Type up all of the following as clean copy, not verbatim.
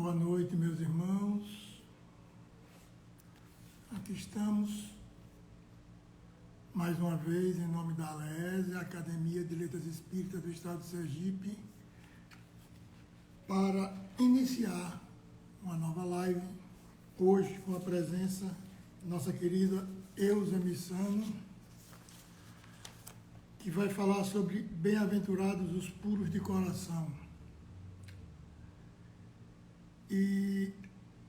Boa noite, meus irmãos. Aqui estamos, mais uma vez, em nome da ALESE, Academia de Letras Espíritas do Estado de Sergipe, para iniciar uma nova live, hoje com a presença da nossa querida Eusa Missano, que vai falar sobre bem-aventurados os puros de coração. E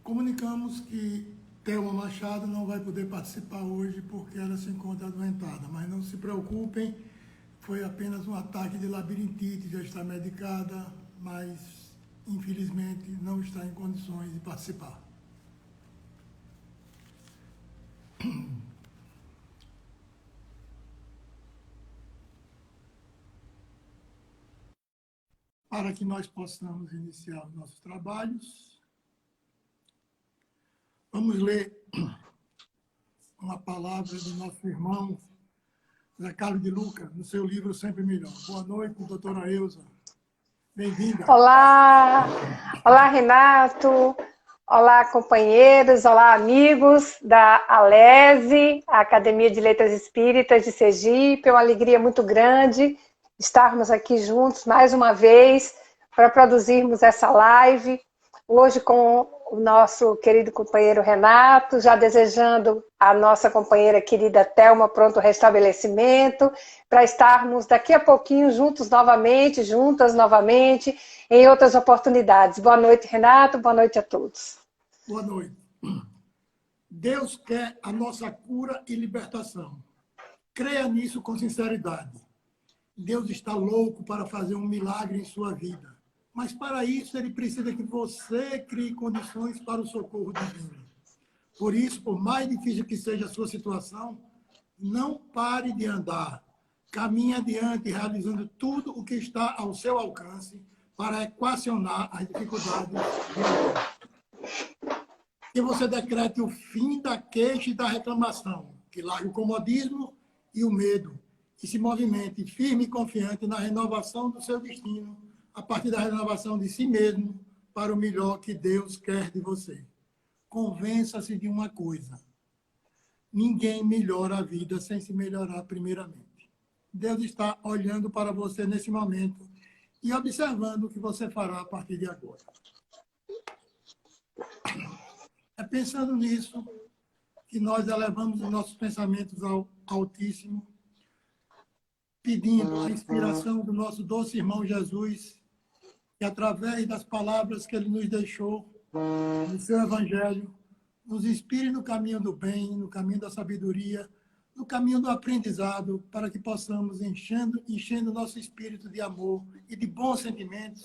comunicamos que Thelma Machado não vai poder participar hoje porque ela se encontra adoentada, mas não se preocupem, foi apenas um ataque de labirintite, já está medicada, mas infelizmente não está em condições de participar. Para que nós possamos iniciar os nossos trabalhos, vamos ler uma palavra do nosso irmão Zé Carlos de Luca, no seu livro Sempre Melhor. Boa noite, doutora Eusa. Bem-vinda. Olá, olá Renato, olá companheiros, olá amigos da ALESE, a Academia de Letras Espíritas de Sergipe. É uma alegria muito grande estarmos aqui juntos mais uma vez para produzirmos essa live, hoje com o nosso querido companheiro Renato, já desejando a nossa companheira querida Thelma pronto restabelecimento, para estarmos daqui a pouquinho juntas novamente, em outras oportunidades. Boa noite, Renato, boa noite a todos. Boa noite. Deus quer a nossa cura e libertação. Creia nisso com sinceridade. Deus está louco para fazer um milagre em sua vida. Mas para isso ele precisa que você crie condições para o socorro divino. Por isso, por mais difícil que seja a sua situação, não pare de andar. Caminhe adiante, realizando tudo o que está ao seu alcance para equacionar as dificuldades de vida. Que você decrete o fim da queixa e da reclamação, que largue o comodismo e o medo, e se movimente firme e confiante na renovação do seu destino, a partir da renovação de si mesmo, para o melhor que Deus quer de você. Convença-se de uma coisa: ninguém melhora a vida sem se melhorar primeiramente. Deus está olhando para você nesse momento e observando o que você fará a partir de agora. É pensando nisso que nós elevamos os nossos pensamentos ao Altíssimo, pedindo a inspiração do nosso doce irmão Jesus, que através das palavras que ele nos deixou no seu Evangelho, nos inspire no caminho do bem, no caminho da sabedoria, no caminho do aprendizado, para que possamos, enchendo nosso espírito de amor e de bons sentimentos,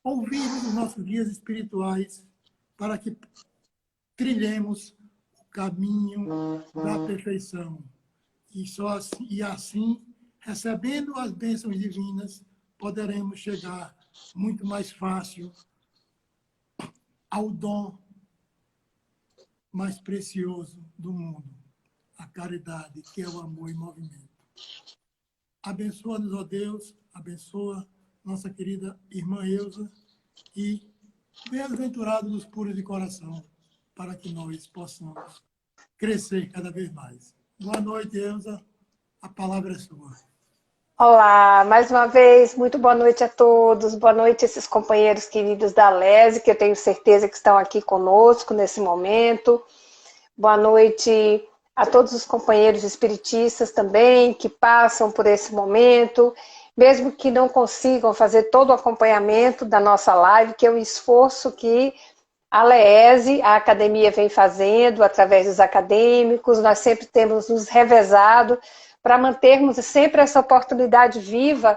ouvirmos os nossos guias espirituais, para que trilhemos o caminho da perfeição. E assim, recebendo as bênçãos divinas, poderemos chegar muito mais fácil ao dom mais precioso do mundo, a caridade, que é o amor em movimento. Abençoa-nos, ó Deus, abençoa nossa querida irmã Eusa e bem-aventurados os puros de coração, para que nós possamos crescer cada vez mais. Boa noite, Eusa. A palavra é sua. Olá, mais uma vez, muito boa noite a todos, boa noite a esses companheiros queridos da ALESE, que eu tenho certeza que estão aqui conosco nesse momento. Boa noite a todos os companheiros espiritistas também, que passam por esse momento, mesmo que não consigam fazer todo o acompanhamento da nossa live, que é um esforço que a ALESE, a academia, vem fazendo através dos acadêmicos. Nós sempre temos nos revezado para mantermos sempre essa oportunidade viva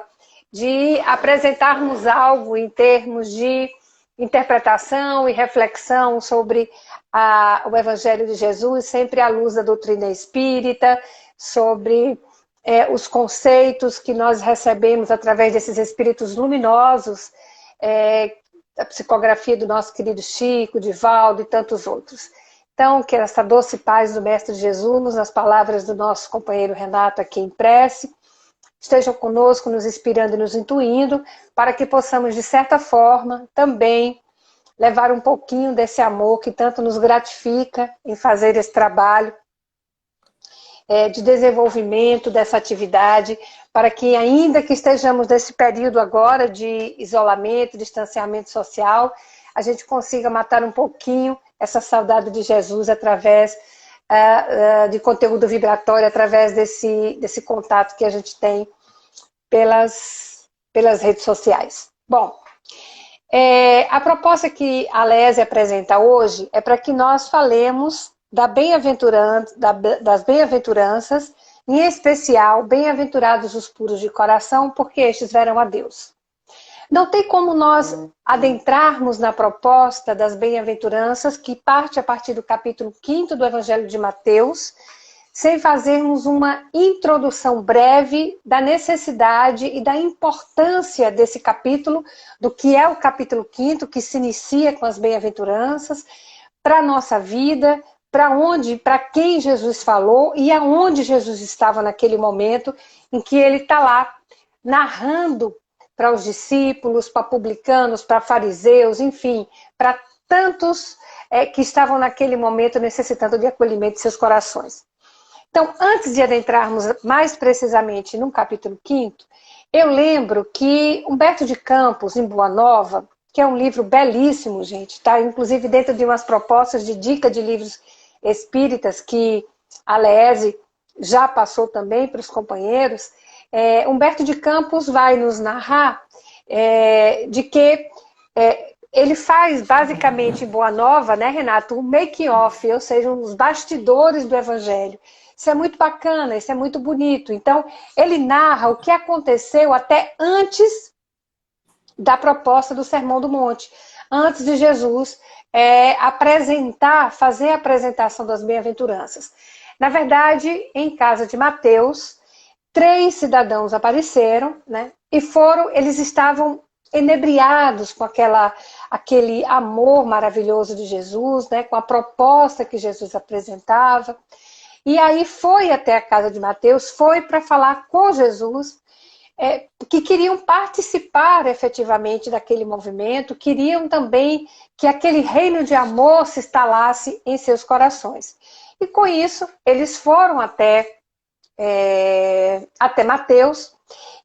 de apresentarmos algo em termos de interpretação e reflexão sobre o Evangelho de Jesus, sempre à luz da doutrina espírita, sobre os conceitos que nós recebemos através desses espíritos luminosos, a psicografia do nosso querido Chico, Divaldo e tantos outros. Então, que essa doce paz do Mestre Jesus, nas palavras do nosso companheiro Renato aqui em prece, estejam conosco, nos inspirando e nos intuindo, para que possamos, de certa forma, também levar um pouquinho desse amor que tanto nos gratifica em fazer esse trabalho de desenvolvimento dessa atividade, para que, ainda que estejamos nesse período agora de isolamento, distanciamento social, a gente consiga matar um pouquinho essa saudade de Jesus através de conteúdo vibratório, através desse contato que a gente tem pelas redes sociais. Bom, a proposta que a Lese apresenta hoje é para que nós falemos das bem-aventuranças, em especial, bem-aventurados os puros de coração, porque estes verão a Deus. Não tem como nós adentrarmos na proposta das bem-aventuranças, que parte a partir do capítulo 5º do Evangelho de Mateus, sem fazermos uma introdução breve da necessidade e da importância desse capítulo, do que é o capítulo 5º, que se inicia com as bem-aventuranças, para a nossa vida, para quem Jesus falou e aonde Jesus estava naquele momento em que ele está lá narrando para os discípulos, para publicanos, para fariseus, enfim, para tantos que estavam naquele momento necessitando de acolhimento de seus corações. Então, antes de adentrarmos mais precisamente no capítulo 5º, eu lembro que Humberto de Campos, em Boa Nova, que é um livro belíssimo, gente, está inclusive dentro de umas propostas de dica de livros espíritas que a Lese já passou também para os companheiros, Humberto de Campos vai nos narrar de que ele faz basicamente em Boa Nova, né, Renato, um make-off, ou seja, os bastidores do Evangelho. Isso é muito bacana, isso é muito bonito. Então, ele narra o que aconteceu até antes da proposta do Sermão do Monte, antes de Jesus fazer a apresentação das bem-aventuranças. Na verdade, em casa de Mateus, 3 cidadãos apareceram, né? E eles estavam enebriados com aquele amor maravilhoso de Jesus, né? Com a proposta que Jesus apresentava. E aí foi até a casa de Mateus, foi para falar com Jesus, que queriam participar efetivamente daquele movimento, queriam também que aquele reino de amor se instalasse em seus corações. E com isso, eles foram até Mateus,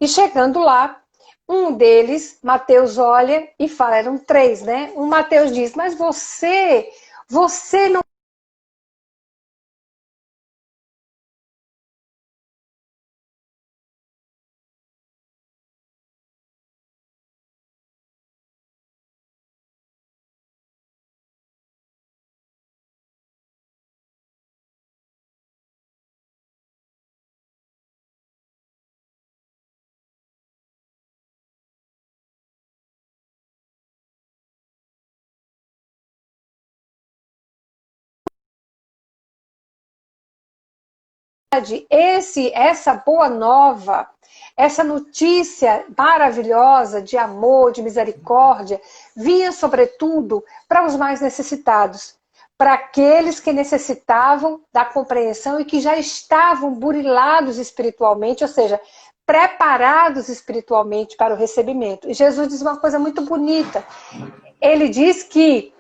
e chegando lá, um deles, Mateus olha e fala, eram 3, né? Um Mateus diz, mas você não essa boa nova, essa notícia maravilhosa de amor, de misericórdia, vinha sobretudo para os mais necessitados, para aqueles que necessitavam da compreensão e que já estavam burilados espiritualmente, ou seja, preparados espiritualmente para o recebimento. E Jesus diz uma coisa muito bonita. Ele diz que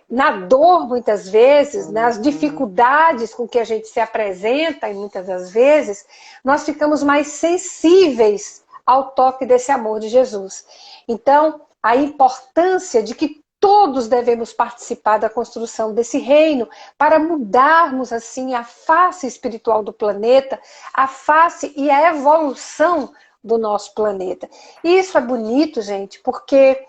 na dor, muitas vezes, nas dificuldades com que a gente se apresenta, e muitas das vezes, nós ficamos mais sensíveis ao toque desse amor de Jesus. Então, a importância de que todos devemos participar da construção desse reino para mudarmos, assim, a face espiritual do planeta, a face e a evolução do nosso planeta. E isso é bonito, gente, porque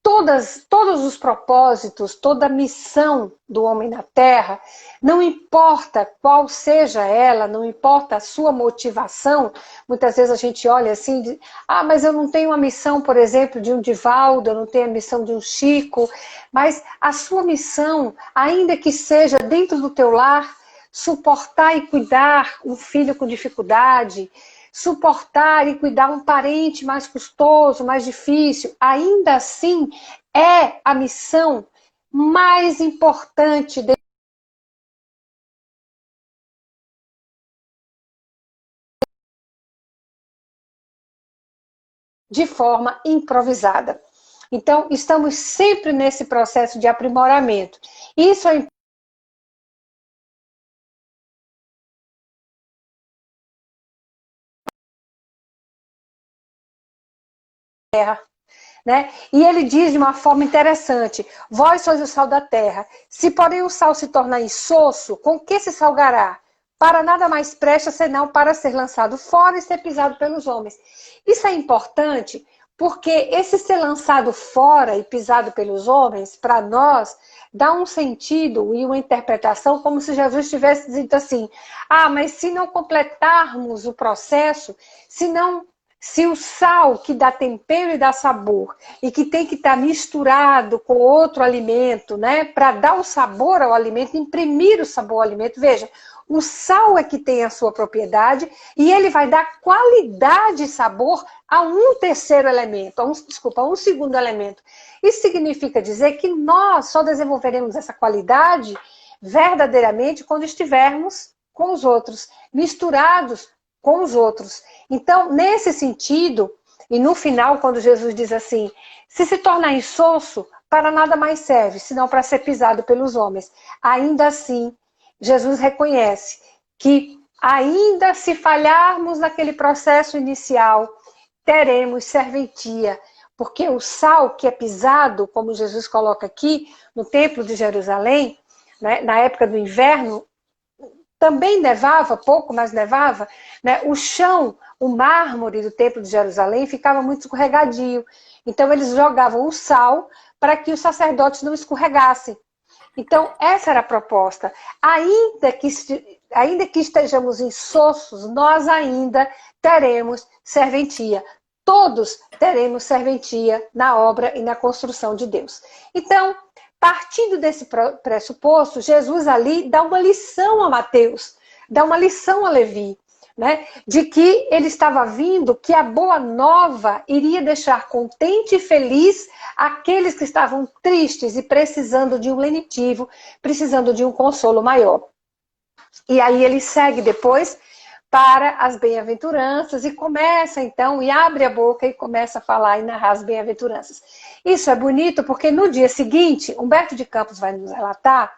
todos os propósitos, toda a missão do homem na Terra, não importa qual seja ela, não importa a sua motivação, muitas vezes a gente olha assim, mas eu não tenho a missão, por exemplo, de um Divaldo, eu não tenho a missão de um Chico, mas a sua missão, ainda que seja dentro do teu lar, suportar e cuidar um filho com dificuldade, suportar e cuidar um parente mais custoso, mais difícil, ainda assim é a missão mais importante de forma improvisada. Então, estamos sempre nesse processo de aprimoramento. Isso é terra, né? E ele diz de uma forma interessante: vós sois o sal da terra. Se porém o sal se tornar insosso, com que se salgará? Para nada mais presta senão para ser lançado fora e ser pisado pelos homens. Isso é importante porque esse ser lançado fora e pisado pelos homens, para nós, dá um sentido e uma interpretação como se Jesus tivesse dito assim: ah, mas se não completarmos o processo, se o sal que dá tempero e dá sabor e que tem que estar misturado com outro alimento, né, para dar o sabor ao alimento, imprimir o sabor ao alimento, veja, o sal é que tem a sua propriedade e ele vai dar qualidade e sabor a um terceiro elemento, a um segundo elemento. Isso significa dizer que nós só desenvolveremos essa qualidade verdadeiramente quando estivermos com os outros, misturados com os outros. Então, nesse sentido, e no final, quando Jesus diz assim, se tornar insosso, para nada mais serve, senão para ser pisado pelos homens. Ainda assim, Jesus reconhece que ainda se falharmos naquele processo inicial, teremos serventia, porque o sal que é pisado, como Jesus coloca aqui, no templo de Jerusalém, né, na época do inverno, também nevava, pouco, mas nevava, né? O chão, o mármore do templo de Jerusalém ficava muito escorregadio. Então eles jogavam o sal para que os sacerdotes não escorregassem. Então essa era a proposta. Ainda que estejamos insossos, nós ainda teremos serventia. Todos teremos serventia na obra e na construção de Deus. Então, partindo desse pressuposto, Jesus ali dá uma lição a Mateus, dá uma lição a Levi, né? De que ele estava vindo, que a boa nova iria deixar contente e feliz aqueles que estavam tristes e precisando de um lenitivo, precisando de um consolo maior. E aí ele segue depois para as bem-aventuranças e começa então, e abre a boca e começa a falar e narrar as bem-aventuranças. Isso é bonito porque no dia seguinte, Humberto de Campos vai nos relatar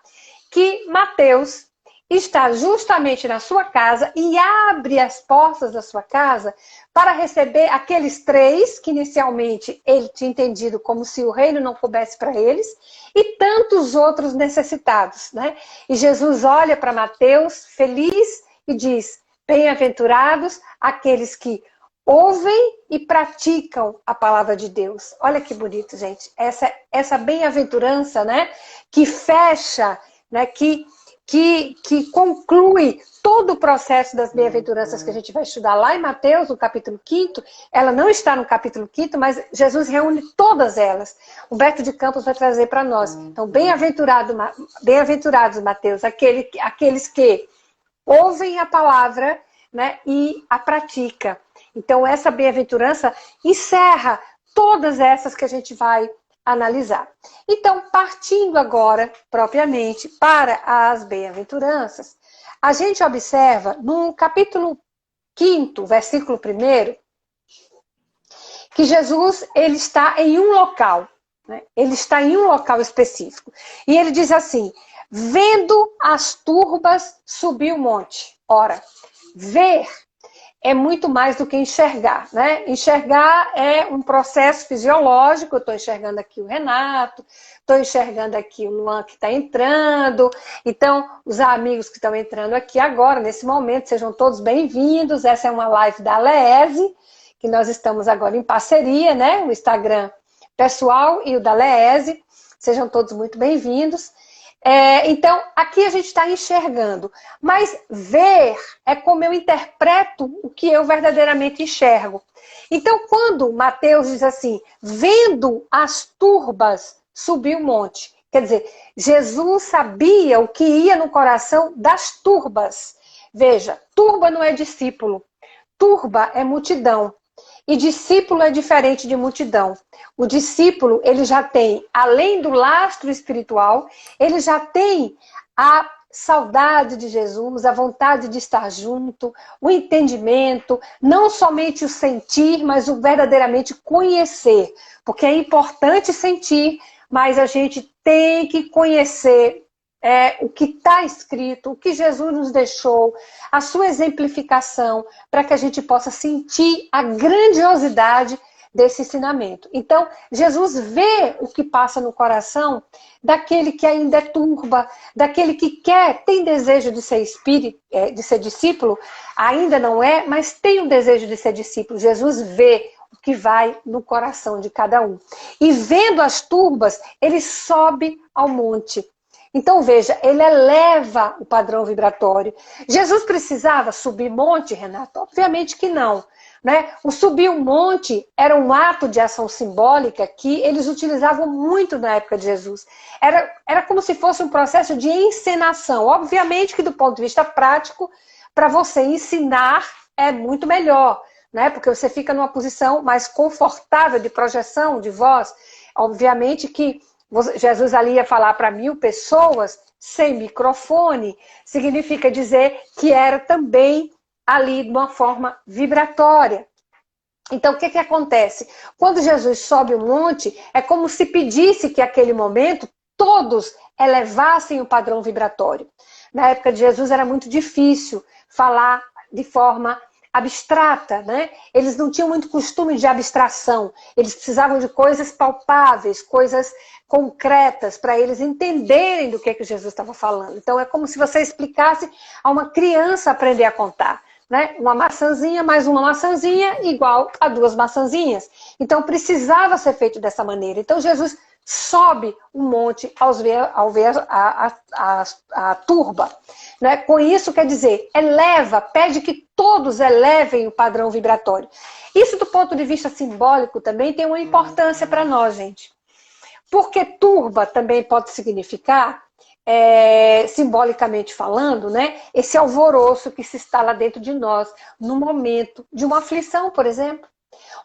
que Mateus está justamente na sua casa e abre as portas da sua casa para receber aqueles 3 que inicialmente ele tinha entendido como se o reino não coubesse para eles e tantos outros necessitados, né? E Jesus olha para Mateus feliz e diz: bem-aventurados aqueles que ouvem e praticam a palavra de Deus. Olha que bonito, gente. Essa bem-aventurança, né, que fecha, né, que conclui todo o processo das bem-aventuranças que a gente vai estudar lá em Mateus, no capítulo 5º. Ela não está no capítulo 5º, mas Jesus reúne todas elas. Humberto de Campos vai trazer para nós. Então, bem-aventurados, Mateus, aqueles que ouvem a palavra, né, e a pratica. Então, essa bem-aventurança encerra todas essas que a gente vai analisar. Então, partindo agora, propriamente, para as bem-aventuranças, a gente observa no capítulo 5º, versículo 1º, que Jesus ele está em um local, né? Ele está em um local específico. E ele diz assim: vendo as turbas, subiu o monte. Ora, ver é muito mais do que enxergar, né? Enxergar é um processo fisiológico. Eu estou enxergando aqui o Renato, estou enxergando aqui o Luan que está entrando. Então, os amigos que estão entrando aqui agora, nesse momento, sejam todos bem-vindos. Essa é uma live da Leese, que nós estamos agora em parceria, né? O Instagram pessoal e o da Leese. Sejam todos muito bem-vindos. Então, aqui a gente está enxergando, mas ver é como eu interpreto o que eu verdadeiramente enxergo. Então, quando Mateus diz assim, vendo as turbas, subiu o monte. Quer dizer, Jesus sabia o que ia no coração das turbas. Veja, turba não é discípulo, turba é multidão. E discípulo é diferente de multidão. O discípulo, ele já tem, além do lastro espiritual, ele já tem a saudade de Jesus, a vontade de estar junto, o entendimento, não somente o sentir, mas o verdadeiramente conhecer. Porque é importante sentir, mas a gente tem que conhecer o que está escrito, o que Jesus nos deixou, a sua exemplificação, para que a gente possa sentir a grandiosidade desse ensinamento. Então, Jesus vê o que passa no coração daquele que ainda é turba, daquele que tem desejo de ser de ser discípulo, ainda não é, mas tem o desejo de ser discípulo. Jesus vê o que vai no coração de cada um. E vendo as turbas, ele sobe ao monte. Então, veja, ele eleva o padrão vibratório. Jesus precisava subir monte, Renato? Obviamente que não. Né? O subir um monte era um ato de ação simbólica que eles utilizavam muito na época de Jesus. Era como se fosse um processo de encenação. Obviamente que do ponto de vista prático, para você ensinar é muito melhor, né? Porque você fica numa posição mais confortável de projeção de voz. Obviamente que Jesus ali ia falar para 1000 pessoas sem microfone, significa dizer que era também ali de uma forma vibratória. Então, o que acontece? Quando Jesus sobe o monte, é como se pedisse que, naquele momento, todos elevassem o padrão vibratório. Na época de Jesus era muito difícil falar de forma abstrata, né? Eles não tinham muito costume de abstração. Eles precisavam de coisas palpáveis, coisas concretas, para eles entenderem do que Jesus estava falando. Então, é como se você explicasse a uma criança aprender a contar. Né? Uma maçãzinha mais uma maçãzinha igual a 2 maçãzinhas. Então precisava ser feito dessa maneira. Então Jesus sobe um monte ao ver a turba. Né? Com isso quer dizer, eleva, pede que todos elevem o padrão vibratório. Isso do ponto de vista simbólico também tem uma importância para nós, gente. Porque turba também pode significar simbolicamente falando, né, esse alvoroço que se instala dentro de nós no momento de uma aflição, por exemplo.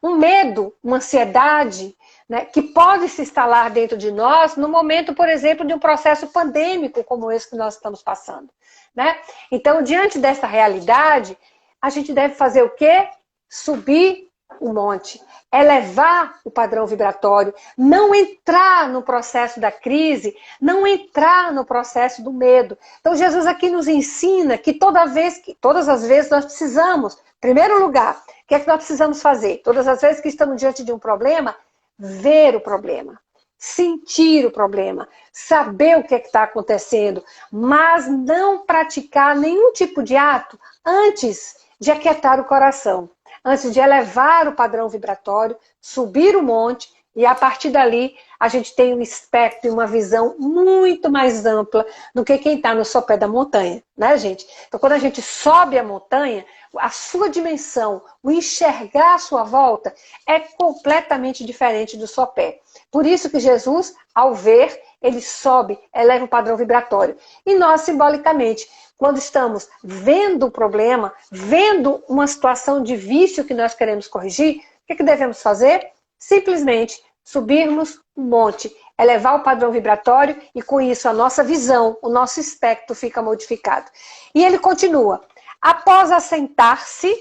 Um medo, uma ansiedade, né, que pode se instalar dentro de nós no momento, por exemplo, de um processo pandêmico como esse que nós estamos passando. Né? Então, diante dessa realidade, a gente deve fazer o quê? Subir o monte, elevar o padrão vibratório, não entrar no processo da crise, não entrar no processo do medo. Então Jesus aqui nos ensina que todas as vezes nós precisamos, em primeiro lugar, o que é que nós precisamos fazer? Todas as vezes que estamos diante de um problema, ver o problema, sentir o problema, saber o que está acontecendo, mas não praticar nenhum tipo de ato antes de aquietar o coração. Antes de elevar o padrão vibratório, subir o monte, e a partir dali a gente tem um espectro e uma visão muito mais ampla do que quem está no sopé da montanha, né, gente? Então, quando a gente sobe a montanha, a sua dimensão, o enxergar a sua volta, é completamente diferente do sopé. Por isso que Jesus, ao ver, ele sobe, eleva o padrão vibratório. E nós, simbolicamente, quando estamos vendo o problema, vendo uma situação de vício que nós queremos corrigir, o que devemos fazer? Simplesmente subirmos um monte, elevar o padrão vibratório e com isso a nossa visão, o nosso espectro fica modificado. E ele continua, após assentar-se,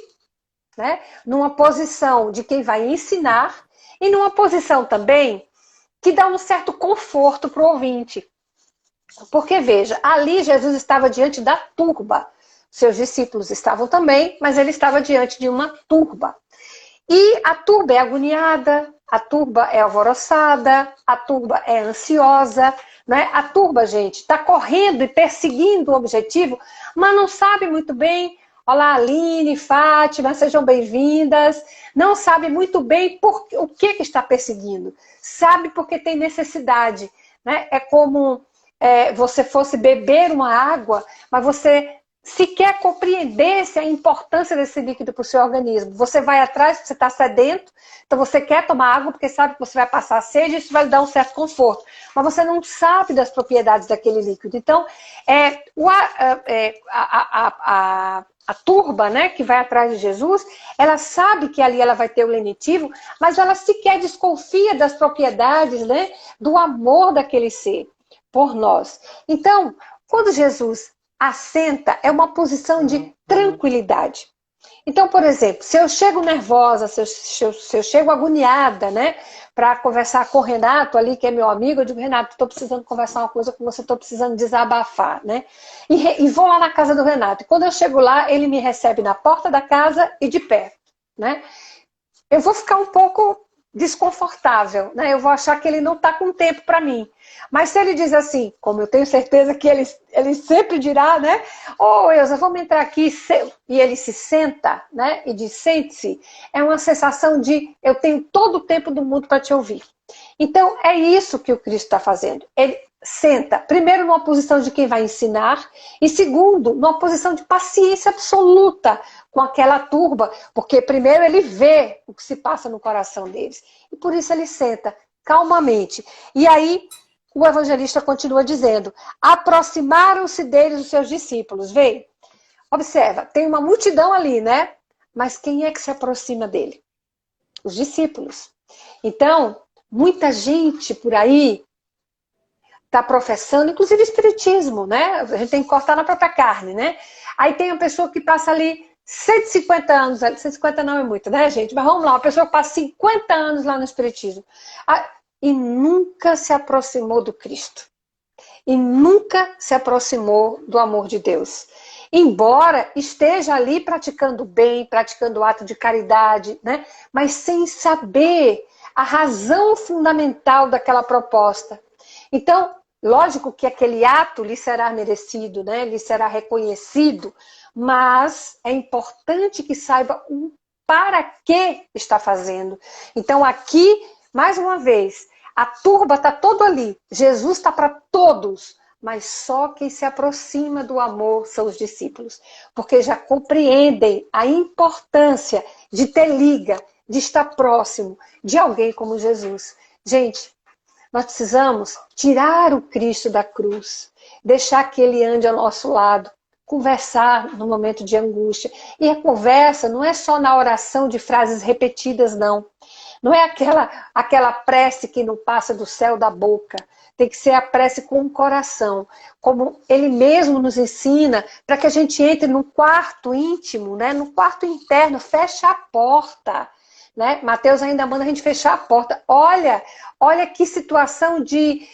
né, numa posição de quem vai ensinar e numa posição também que dá um certo conforto para o ouvinte. Porque, veja, ali Jesus estava diante da turba. Seus discípulos estavam também, mas ele estava diante de uma turba. E a turba é agoniada, a turba é alvoroçada, a turba é ansiosa, né? A turba, gente, está correndo e perseguindo o objetivo, mas não sabe muito bem. Olá, Aline, Fátima, sejam bem-vindas. Não sabe muito bem o que está perseguindo. Sabe porque tem necessidade. Né? É como você fosse beber uma água, mas você sequer compreendesse a importância desse líquido para o seu organismo. Você vai atrás, você está sedento, então você quer tomar água porque sabe que você vai passar sede e isso vai lhe dar um certo conforto. Mas você não sabe das propriedades daquele líquido. Então, a turba, né, que vai atrás de Jesus, ela sabe que ali ela vai ter o lenitivo, mas ela sequer desconfia das propriedades, né, do amor daquele ser por nós. Então, quando Jesus assenta é uma posição de tranquilidade. Então, por exemplo, se eu chego nervosa, se eu chego agoniada, né, para conversar com o Renato ali, que é meu amigo, eu digo, Renato, estou precisando conversar uma coisa com você, estou precisando desabafar, né? E vou lá na casa do Renato. E quando eu chego lá, ele me recebe na porta da casa e de perto, né? Eu vou ficar um pouco desconfortável, né? Eu vou achar que ele não está com tempo para mim. Mas se ele diz assim, como eu tenho certeza que ele sempre dirá, né? Ô, Elza, vamos entrar aqui. E ele se senta, né? E diz, sente-se. É uma sensação de, eu tenho todo o tempo do mundo para te ouvir. Então, é isso que o Cristo está fazendo. Ele senta, primeiro, numa posição de quem vai ensinar, e segundo, numa posição de paciência absoluta com aquela turba, porque primeiro ele vê o que se passa no coração deles. E por isso ele senta calmamente. E aí, o evangelista continua dizendo, aproximaram-se deles os seus discípulos. Vê, observa, tem uma multidão ali, né? Mas quem é que se aproxima dele? Os discípulos. Então, muita gente por aí está professando, inclusive espiritismo, né? A gente tem que cortar na própria carne, né? Aí tem uma pessoa que passa ali 150 anos, 150 não é muito, né, gente? Mas vamos lá, uma pessoa que passa 50 anos lá no espiritismo e nunca se aproximou do Cristo. E nunca se aproximou do amor de Deus. Embora esteja ali praticando bem, praticando ato de caridade, né? Mas sem saber a razão fundamental daquela proposta. Então, lógico que aquele ato lhe será merecido, né? Lhe será reconhecido, mas é importante que saiba o para que está fazendo. Então, aqui, mais uma vez, a turba está todo ali. Jesus está para todos, mas só quem se aproxima do amor são os discípulos, porque já compreendem a importância de ter liga, de estar próximo de alguém como Jesus. Gente, nós precisamos tirar o Cristo da cruz, deixar que ele ande ao nosso lado, conversar no momento de angústia. E a conversa não é só na oração de frases repetidas, não. Não é aquela prece que não passa do céu da boca. Tem que ser a prece com o coração, como ele mesmo nos ensina, para que a gente entre no quarto íntimo, né? No quarto interno, fecha a porta. Né? Mateus ainda manda a gente fechar a porta. Olha que situação de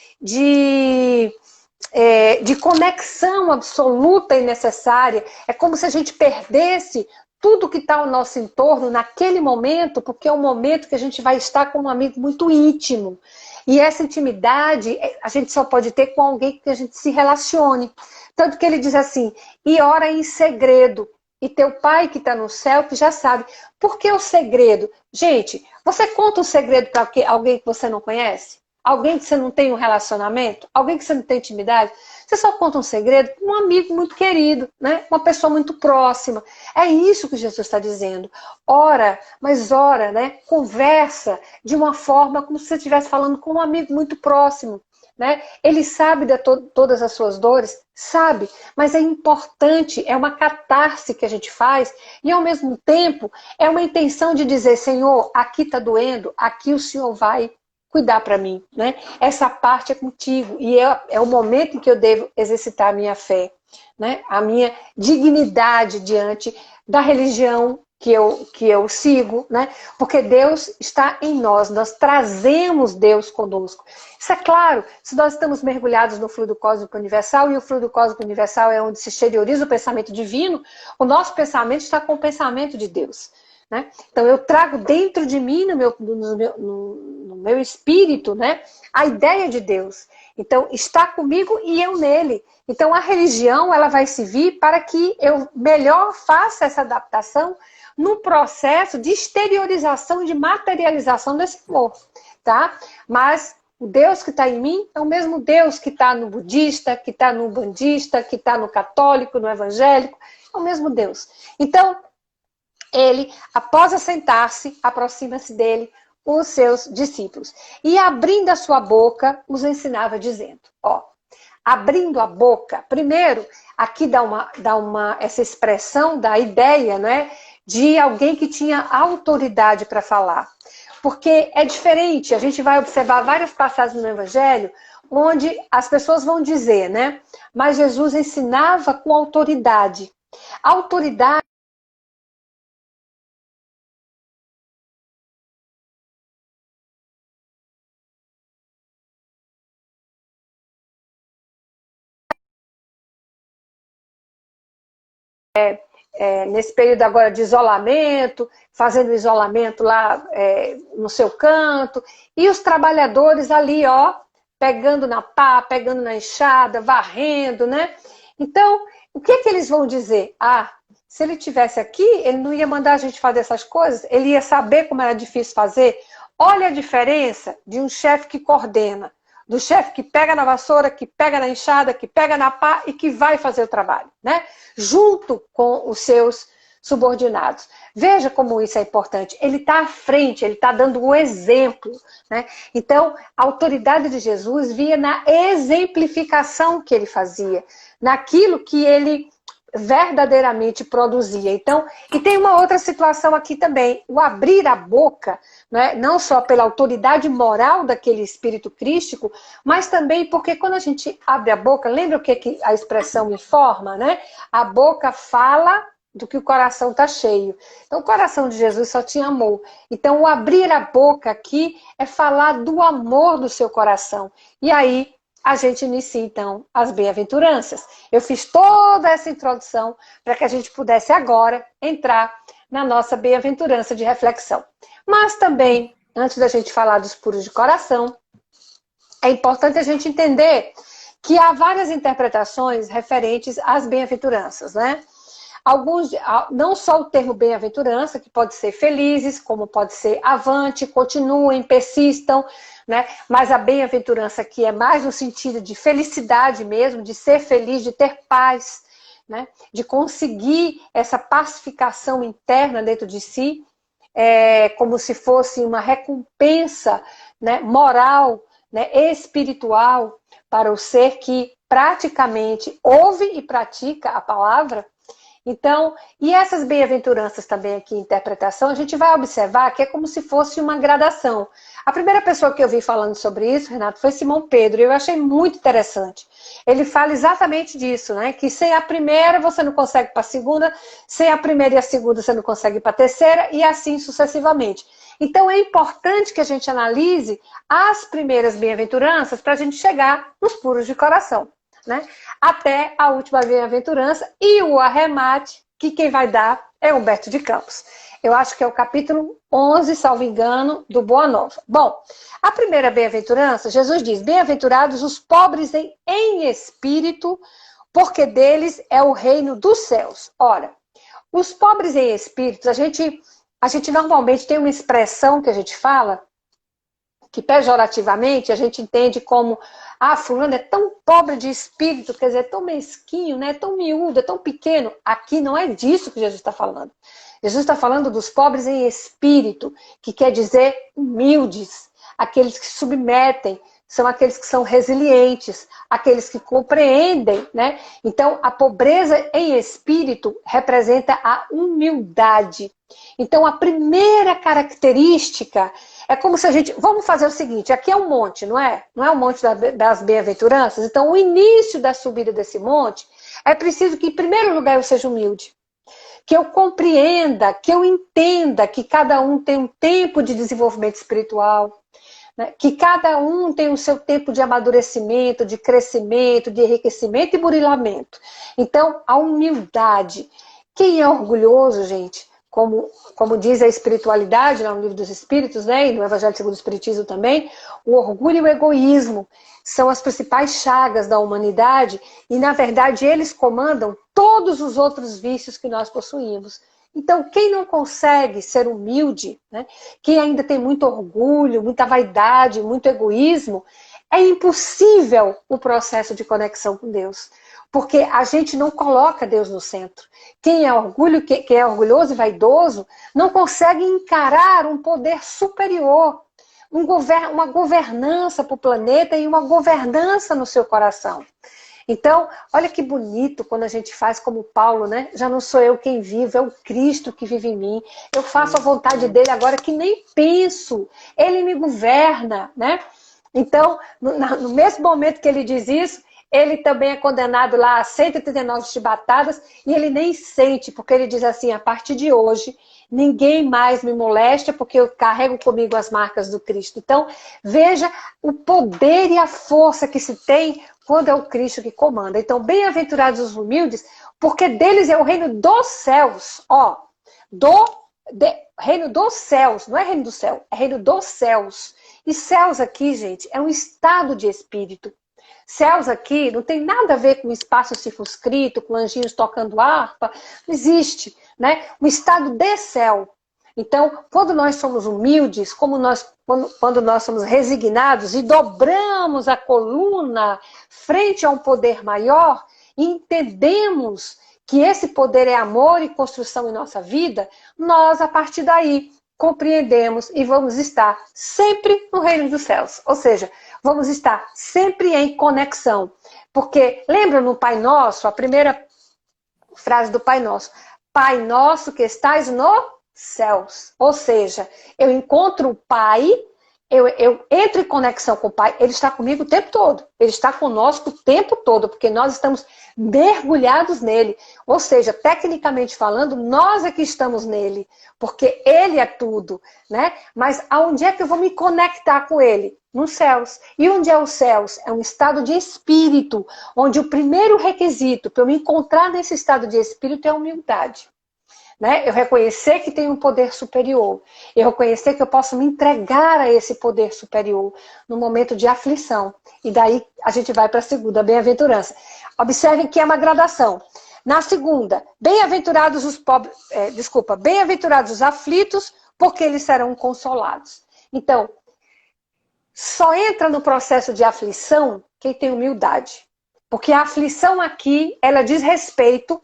conexão absoluta e necessária. É como se a gente perdesse tudo que está ao nosso entorno naquele momento, porque é um momento que a gente vai estar com um amigo muito íntimo. E essa intimidade a gente só pode ter com alguém que a gente se relacione. Tanto que ele diz assim, e ora em segredo. E teu pai que está no céu, que já sabe. Por que o segredo? Gente, você conta um segredo para alguém que você não conhece? Alguém que você não tem um relacionamento? Alguém que você não tem intimidade? Você só conta um segredo para um amigo muito querido, né? Uma pessoa muito próxima. É isso que Jesus está dizendo. Ora, mas ora, né? Conversa de uma forma como se você estivesse falando com um amigo muito próximo. Né? Ele sabe de todas as suas dores, sabe, mas é importante, é uma catarse que a gente faz e ao mesmo tempo é uma intenção de dizer, Senhor, aqui está doendo, aqui o Senhor vai cuidar para mim, né? Essa parte é contigo e é o momento em que eu devo exercitar a minha fé, né? A minha dignidade diante da religião que eu sigo, né? Porque Deus está em nós trazemos Deus conosco. Isso é claro, se nós estamos mergulhados no fluido cósmico universal, e o fluido cósmico universal é onde se exterioriza o pensamento divino, o nosso pensamento está com o pensamento de Deus. Né? Então eu trago dentro de mim, no meu espírito, né, a ideia de Deus. Então está comigo e eu nele. Então a religião ela vai servir para que eu melhor faça essa adaptação no processo de exteriorização, de materialização desse amor. Tá? Mas o Deus que está em mim é o mesmo Deus que está no budista, que está no bandista, que está no católico, no evangélico. É o mesmo Deus. Então, ele, após assentar-se, aproxima-se dele com os seus discípulos. E abrindo a sua boca, os ensinava dizendo, ó, abrindo a boca, primeiro, aqui dá essa expressão da ideia, né, de alguém que tinha autoridade para falar. Porque é diferente, a gente vai observar várias passagens no Evangelho, onde as pessoas vão dizer, né? Mas Jesus ensinava com autoridade. A autoridade nesse período agora de isolamento, fazendo isolamento lá no seu canto, e os trabalhadores ali, ó, pegando na pá, pegando na enxada, varrendo, né? Então, o que eles vão dizer? Ah, se ele tivesse aqui, ele não ia mandar a gente fazer essas coisas, ele ia saber como era difícil fazer. Olha a diferença de um chefe que coordena, do chefe que pega na vassoura, que pega na enxada, que pega na pá e que vai fazer o trabalho, né? Junto com os seus subordinados. Veja como isso é importante. Ele está à frente, ele está dando o exemplo, né? Então, a autoridade de Jesus via na exemplificação que ele fazia, naquilo que ele verdadeiramente produzia. Então, e tem uma outra situação aqui também, o abrir a boca, né, não só pela autoridade moral daquele espírito crístico, mas também porque quando a gente abre a boca, lembra o que a expressão informa, né? A boca fala do que o coração está cheio. Então, o coração de Jesus só tinha amor. Então, o abrir a boca aqui é falar do amor do seu coração. E aí, a gente inicia, então, as bem-aventuranças. Eu fiz toda essa introdução para que a gente pudesse agora entrar na nossa bem-aventurança de reflexão. Mas também, antes da gente falar dos puros de coração, é importante a gente entender que há várias interpretações referentes às bem-aventuranças, né? Alguns, não só o termo bem-aventurança, que pode ser felizes, como pode ser avante, continuem, persistam, né? Mas a bem-aventurança aqui é mais no sentido de felicidade mesmo, de ser feliz, de ter paz, né? De conseguir essa pacificação interna dentro de si, como se fosse uma recompensa, né, moral, né, espiritual para o ser que praticamente ouve e pratica a palavra. Então, e essas bem-aventuranças também aqui em interpretação, a gente vai observar que é como se fosse uma gradação. A primeira pessoa que eu vi falando sobre isso, Renato, foi Simão Pedro, e eu achei muito interessante. Ele fala exatamente disso, né? Que sem a primeira você não consegue para a segunda, sem a primeira e a segunda você não consegue para a terceira, e assim sucessivamente. Então é importante que a gente analise as primeiras bem-aventuranças para a gente chegar nos puros de coração, né? Até a última bem-aventurança e o arremate, que quem vai dar é Humberto de Campos. Eu acho que é o capítulo 11, salvo engano, do Boa Nova. Bom, a primeira bem-aventurança, Jesus diz, bem-aventurados os pobres em espírito, porque deles é o reino dos céus. Ora, os pobres em espírito, a gente normalmente tem uma expressão que a gente fala, que pejorativamente a gente entende como fulano é tão pobre de espírito, quer dizer, tão mesquinho, né? Tão miúdo, é tão pequeno. Aqui não é disso que Jesus está falando. Jesus está falando dos pobres em espírito, que quer dizer humildes, aqueles que se submetem, são aqueles que são resilientes, aqueles que compreendem, né? Então, a pobreza em espírito representa a humildade. Então, a primeira característica é como se a gente... Vamos fazer o seguinte, aqui é um monte, não é? Não é o monte das bem-aventuranças? Então, o início da subida desse monte, é preciso que, em primeiro lugar, eu seja humilde. Que eu compreenda, que eu entenda que cada um tem um tempo de desenvolvimento espiritual, né? Que cada um tem o seu tempo de amadurecimento, de crescimento, de enriquecimento e burilamento. Então, a humildade. Quem é orgulhoso, gente, como diz a espiritualidade, lá no Livro dos Espíritos, né, e no Evangelho segundo o Espiritismo também, o orgulho e o egoísmo são as principais chagas da humanidade e, na verdade, eles comandam todos os outros vícios que nós possuímos. Então, quem não consegue ser humilde, né, quem ainda tem muito orgulho, muita vaidade, muito egoísmo, é impossível o processo de conexão com Deus. Porque a gente não coloca Deus no centro. Quem é orgulhoso e vaidoso não consegue encarar um poder superior, uma governança para o planeta e uma governança no seu coração. Então, olha que bonito quando a gente faz como Paulo, né? Já não sou eu quem vive, é o Cristo que vive em mim. Eu faço a vontade dele agora que nem penso. Ele me governa, né? Então, no mesmo momento que ele diz isso, ele também é condenado lá a 139 chibatadas e ele nem sente, porque ele diz assim, a partir de hoje, ninguém mais me molesta porque eu carrego comigo as marcas do Cristo. Então, veja o poder e a força que se tem quando é o Cristo que comanda. Então, bem-aventurados os humildes, porque deles é o reino dos céus. Ó, reino dos céus, não é reino do céu, é reino dos céus. E céus aqui, gente, é um estado de espírito. Céus aqui não tem nada a ver com espaço circunscrito, com anjinhos tocando harpa, não existe, né? Um estado de céu. Então, quando nós somos humildes, quando nós somos resignados e dobramos a coluna frente a um poder maior, entendemos que esse poder é amor e construção em nossa vida, nós, a partir daí, compreendemos e vamos estar sempre no reino dos céus. Ou seja, vamos estar sempre em conexão. Porque, lembra no Pai Nosso, a primeira frase do Pai Nosso, Pai Nosso que estás nos céus. Ou seja, eu encontro o Pai, eu entro em conexão com o Pai, Ele está comigo o tempo todo. Ele está conosco o tempo todo, porque nós estamos mergulhados nele. Ou seja, tecnicamente falando, nós é que estamos nele, porque Ele é tudo, né? Mas aonde é que eu vou me conectar com Ele? Nos céus. E onde é os céus? É um estado de espírito, onde o primeiro requisito para eu me encontrar nesse estado de espírito é a humildade. Né? Eu reconhecer que tenho um poder superior. Eu reconhecer que eu posso me entregar a esse poder superior no momento de aflição. E daí a gente vai para a segunda, bem-aventurança. Observem que é uma gradação. Na segunda, bem-aventurados os pobres, bem-aventurados os aflitos, porque eles serão consolados. Então, só entra no processo de aflição quem tem humildade. Porque a aflição aqui, ela diz respeito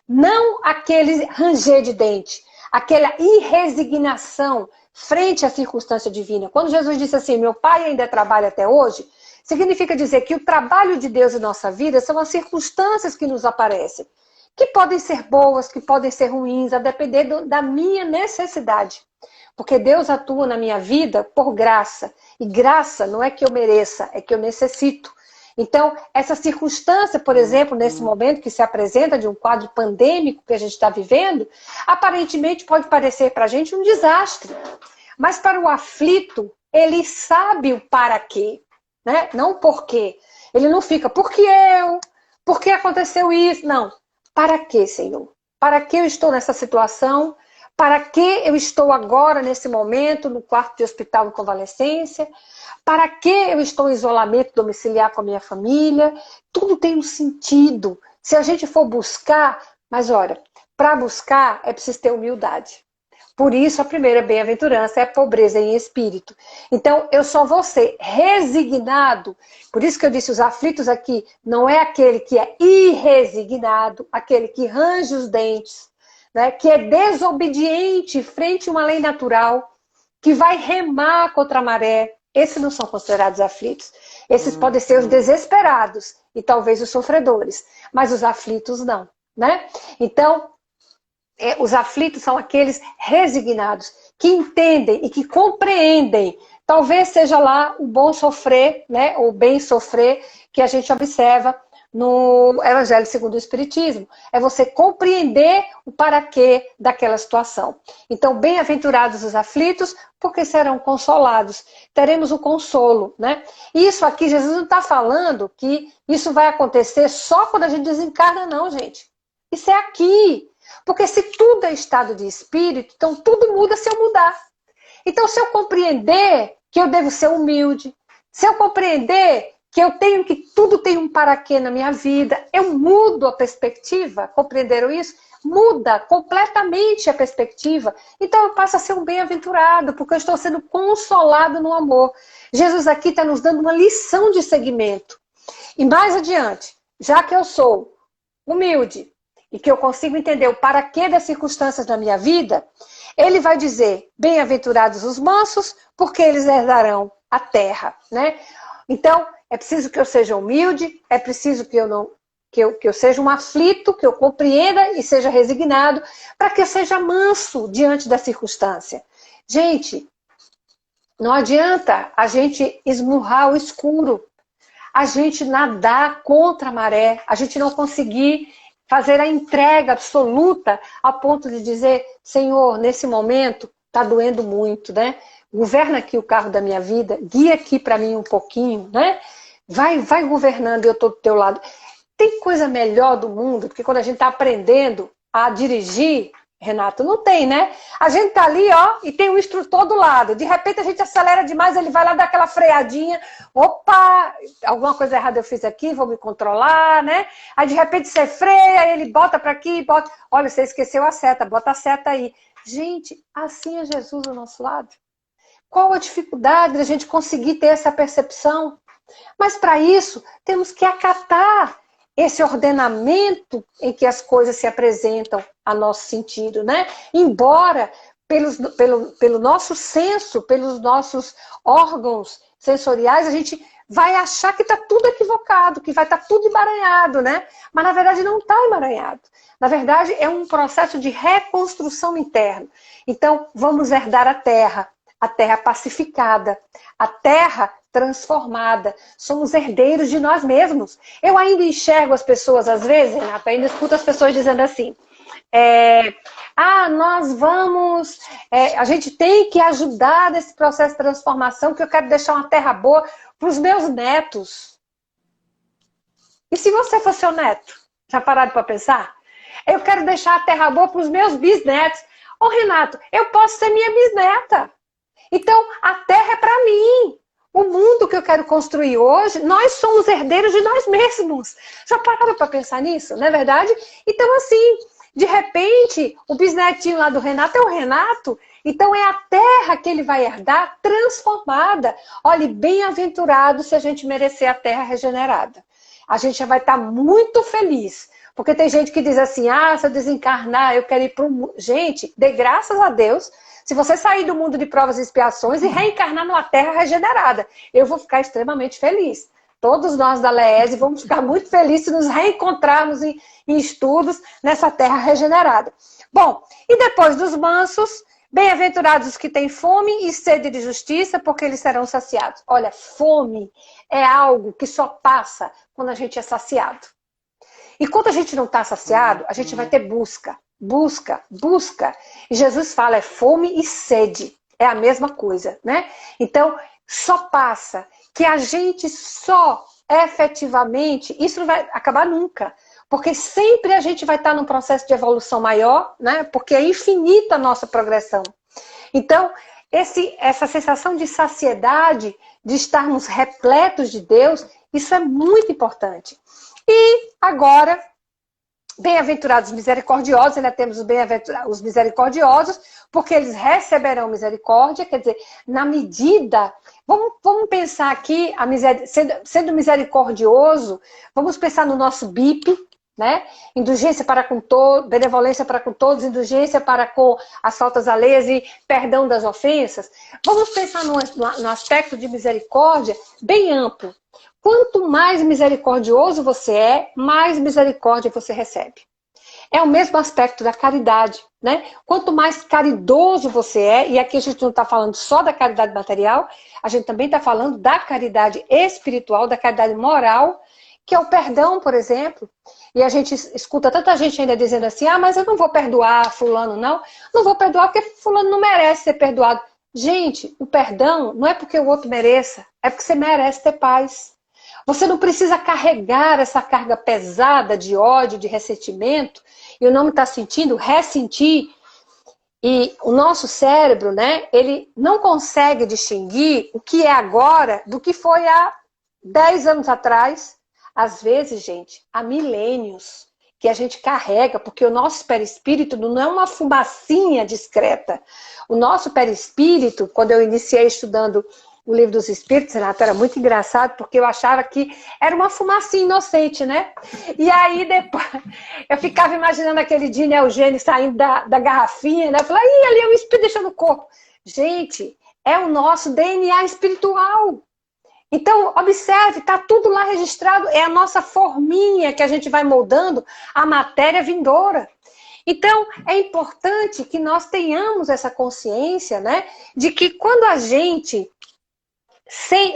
não aquele ranger de dente, aquela irresignação frente à circunstância divina. Quando Jesus disse assim, meu Pai ainda trabalha até hoje, significa dizer que o trabalho de Deus em nossa vida são as circunstâncias que nos aparecem, que podem ser boas, que podem ser ruins, a depender da minha necessidade. Porque Deus atua na minha vida por graça. E graça não é que eu mereça, é que eu necessito. Então, essa circunstância, por exemplo, nesse momento que se apresenta de um quadro pandêmico que a gente está vivendo, aparentemente pode parecer para a gente um desastre. Mas para o aflito, ele sabe o para quê, né? Não o porquê. Ele não fica, por que eu? Por que aconteceu isso? Não. Para quê, Senhor? Para que eu estou nessa situação? Para que eu estou agora, nesse momento, no quarto de hospital em convalescência? Para que eu estou em isolamento domiciliar com a minha família? Tudo tem um sentido. Se a gente for buscar, mas olha, para buscar é preciso ter humildade. Por isso a primeira bem-aventurança é a pobreza em espírito. Então eu só vou ser resignado. Por isso que eu disse, os aflitos aqui não é aquele que é irresignado, aquele que range os dentes, né, que é desobediente frente a uma lei natural, que vai remar contra a maré. Esses não são considerados aflitos. Esses podem ser os desesperados e talvez os sofredores, mas os aflitos não, né? Então, os aflitos são aqueles resignados, que entendem e que compreendem. Talvez seja lá o bom sofrer, né, ou bem sofrer, que a gente observa no Evangelho segundo o Espiritismo. É você compreender o para quê daquela situação. Então, bem-aventurados os aflitos, porque serão consolados. Teremos o consolo, né? E isso aqui, Jesus não está falando que isso vai acontecer só quando a gente desencarna, não, gente. Isso é aqui. Porque se tudo é estado de espírito, então tudo muda se eu mudar. Então, se eu compreender que eu devo ser humilde, se eu compreender que eu tenho que tudo tem um para quê na minha vida, eu mudo a perspectiva, compreenderam isso? Muda completamente a perspectiva. Então eu passo a ser um bem-aventurado, porque eu estou sendo consolado no amor. Jesus aqui está nos dando uma lição de seguimento. E mais adiante, já que eu sou humilde e que eu consigo entender o para quê das circunstâncias da minha vida, ele vai dizer, bem-aventurados os mansos, porque eles herdarão a terra, né? Então, é preciso que eu seja humilde, é preciso que eu seja um aflito, que eu compreenda e seja resignado, para que eu seja manso diante da circunstância. Gente, Não adianta a gente esmurrar o escuro, a gente nadar contra a maré, a gente não conseguir fazer a entrega absoluta a ponto de dizer, Senhor, nesse momento está doendo muito, né? Governa aqui o carro da minha vida, guia aqui para mim um pouquinho, né? Vai governando e eu estou do teu lado. Tem coisa melhor do mundo, porque quando a gente está aprendendo a dirigir, Renato, não tem, né? A gente tá ali, ó, e tem um instrutor do lado. De repente a gente acelera demais, ele vai lá dar aquela freadinha. Opa, alguma coisa errada eu fiz aqui, vou me controlar, né? Aí de repente você freia, ele bota para aqui, bota. Olha, você esqueceu a seta, bota a seta aí. Gente, assim é Jesus do nosso lado. Qual a dificuldade da gente conseguir ter essa percepção? Mas para isso, temos que acatar esse ordenamento em que as coisas se apresentam a nosso sentido, né? Embora pelo nosso senso, pelos nossos órgãos sensoriais, a gente vai achar que está tudo equivocado, que vai estar tudo emaranhado, né? Mas na verdade não está emaranhado. Na verdade é um processo de reconstrução interna. Então vamos herdar a terra pacificada, a terra transformada. Somos herdeiros de nós mesmos. Eu ainda enxergo as pessoas, às vezes, Renato, ainda escuto as pessoas dizendo assim, nós vamos, a gente tem que ajudar nesse processo de transformação, que eu quero deixar uma terra boa para os meus netos. E se você for seu neto? Já pararam para pensar? Eu quero deixar a terra boa para os meus bisnetos. Ô Renato, eu posso ser minha bisneta. Então, a terra é para mim. O mundo que eu quero construir hoje, nós somos herdeiros de nós mesmos. Já pararam para pensar nisso, não é verdade? Então, assim, de repente, o bisnetinho lá do Renato é o Renato, então é a terra que ele vai herdar transformada. Olha, bem-aventurado se a gente merecer a terra regenerada. A gente já vai estar muito feliz. Porque tem gente que diz assim, se eu desencarnar, eu quero ir para o mundo. Gente, dê graças a Deus se você sair do mundo de provas e expiações e reencarnar numa terra regenerada. Eu vou ficar extremamente feliz. Todos nós da LEESE vamos ficar muito felizes se nos reencontrarmos em estudos nessa terra regenerada. Bom, e depois dos mansos, bem-aventurados os que têm fome e sede de justiça, porque eles serão saciados. Olha, fome é algo que só passa quando a gente é saciado. E quando a gente não está saciado, a gente vai ter busca. E Jesus fala, é fome e sede. É a mesma coisa, né? Então, só passa que a gente só efetivamente, isso não vai acabar nunca. Porque sempre a gente vai estar num processo de evolução maior, né? Porque é infinita a nossa progressão. Então, essa sensação de saciedade, de estarmos repletos de Deus, isso é muito importante. E agora, bem-aventurados misericordiosos, ainda temos os misericordiosos, porque eles receberão misericórdia, quer dizer, na medida... Vamos pensar aqui, sendo misericordioso, vamos pensar no nosso BIP, né? Indulgência para com todos, benevolência para com todos, indulgência para com as faltas alheias e perdão das ofensas. Vamos pensar no aspecto de misericórdia bem amplo. Quanto mais misericordioso você é, mais misericórdia você recebe. É o mesmo aspecto da caridade, né? Quanto mais caridoso você é, e aqui a gente não está falando só da caridade material, a gente também está falando da caridade espiritual, da caridade moral, que é o perdão, por exemplo. E a gente escuta tanta gente ainda dizendo assim, mas eu não vou perdoar fulano, não. Não vou perdoar porque fulano não merece ser perdoado. Gente, o perdão não é porque o outro mereça, é porque você merece ter paz. Você não precisa carregar essa carga pesada de ódio, de ressentimento, e o nome está sentindo, ressentir. E o nosso cérebro, né, ele não consegue distinguir o que é agora do que foi há 10 anos atrás. Às vezes, gente, há milênios que a gente carrega, porque o nosso perispírito não é uma fumacinha discreta. O nosso perispírito, quando eu iniciei estudando o Livro dos Espíritos, Renato, era muito engraçado, porque eu achava que era uma fumacinha inocente, né? E aí depois, eu ficava imaginando aquele Dino Eugênio saindo da garrafinha, né? Eu falei, ali é o espírito deixando o corpo. Gente, é o nosso DNA espiritual. Então, observe, está tudo lá registrado, é a nossa forminha que a gente vai moldando a matéria vindoura. Então, é importante que nós tenhamos essa consciência, né, de que quando a gente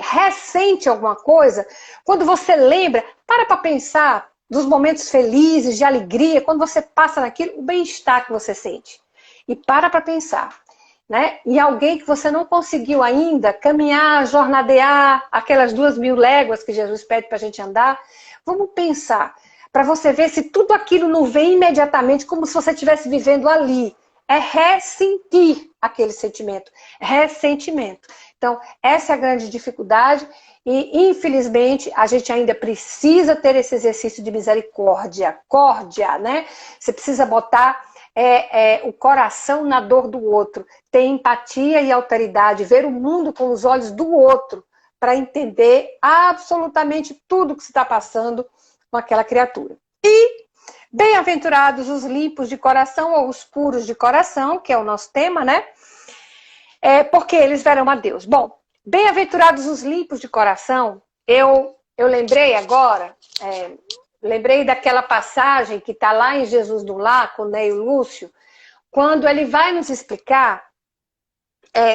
ressente alguma coisa, quando você lembra, para pensar dos momentos felizes, de alegria, quando você passa naquilo, o bem-estar que você sente. E para pensar, né? E alguém que você não conseguiu ainda caminhar, jornadear aquelas 2.000 léguas que Jesus pede para a gente andar, vamos pensar, para você ver se tudo aquilo não vem imediatamente como se você estivesse vivendo ali. É ressentir aquele sentimento, ressentimento. Então, essa é a grande dificuldade e, infelizmente, a gente ainda precisa ter esse exercício de misericórdia, né? Você precisa botar o coração na dor do outro, ter empatia e alteridade, ver o mundo com os olhos do outro, para entender absolutamente tudo que se está passando com aquela criatura. E bem-aventurados os limpos de coração ou os puros de coração, que é o nosso tema, né? Porque eles verão a Deus. Bom, bem-aventurados os limpos de coração, eu lembrei agora, lembrei daquela passagem que está lá em Jesus no Lar, com Neio Lúcio, quando ele vai nos explicar,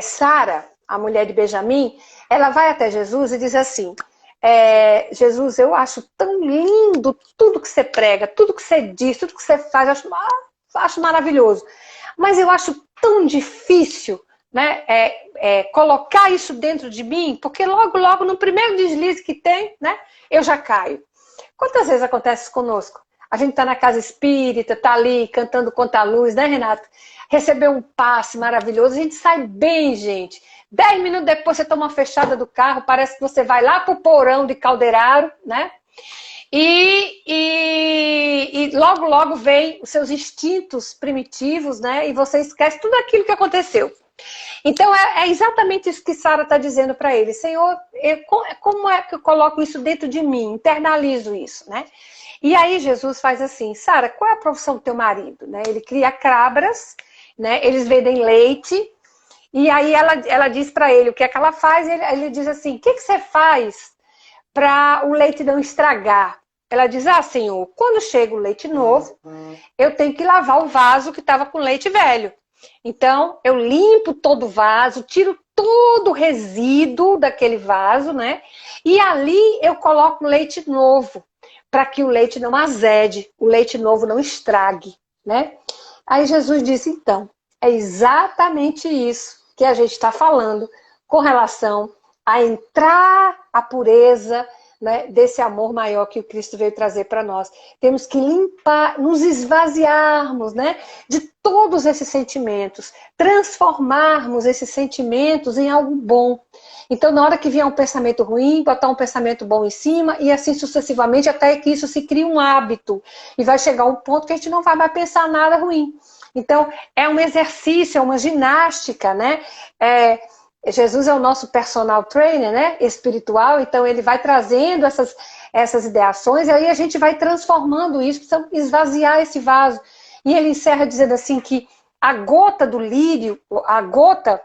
Sara, a mulher de Benjamim, ela vai até Jesus e diz assim, Jesus, eu acho tão lindo tudo que você prega, tudo que você diz, tudo que você faz, acho maravilhoso. Mas eu acho tão difícil, né, colocar isso dentro de mim, porque logo, no primeiro deslize que tem, né, eu já caio. Quantas vezes acontece isso conosco? A gente está na casa espírita, está ali cantando Conta a Luz, né, Renato? Recebeu um passe maravilhoso, a gente sai bem, gente. 10 minutos depois você toma uma fechada do carro, parece que você vai lá pro porão de Calderaro, né? E logo vem os seus instintos primitivos, né? E você esquece tudo aquilo que aconteceu. Então é exatamente isso que Sara está dizendo para ele. Senhor, como é que eu coloco isso dentro de mim? Internalizo isso, né? E aí Jesus faz assim, Sara, qual é a profissão do teu marido? Né? Ele cria cabras, né? Eles vendem leite. E aí ela diz para ele o que é que ela faz. Ele diz assim, o que você faz para o leite não estragar? Ela diz, Senhor, quando chega o leite novo, eu tenho que lavar o vaso que estava com leite velho. Então, eu limpo todo o vaso, tiro todo o resíduo daquele vaso, né? E ali eu coloco leite novo, para que o leite não azede, o leite novo não estrague, né? Aí Jesus disse, então, é exatamente isso que a gente está falando com relação a entrar a pureza, né, desse amor maior que o Cristo veio trazer para nós. Temos que limpar, nos esvaziarmos, né, de todos esses sentimentos, transformarmos esses sentimentos em algo bom. Então, na hora que vier um pensamento ruim, botar um pensamento bom em cima e assim sucessivamente, até que isso se crie um hábito. E vai chegar um ponto que a gente não vai mais pensar nada ruim. Então, é um exercício, é uma ginástica, né? Jesus é o nosso personal trainer, né? Espiritual, então ele vai trazendo essas ideações e aí a gente vai transformando isso, precisamos esvaziar esse vaso. E ele encerra dizendo assim que a gota do lírio, a gota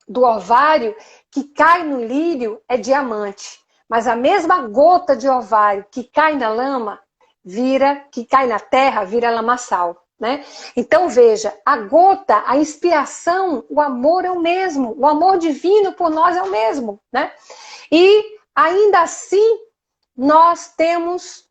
do orvalho que cai no lírio é diamante, mas a mesma gota de orvalho que cai na lama, que cai na terra, vira lamaçal. Né? Então veja, a gota, a inspiração, o amor é o mesmo, o amor divino por nós é o mesmo, né? E ainda assim nós temos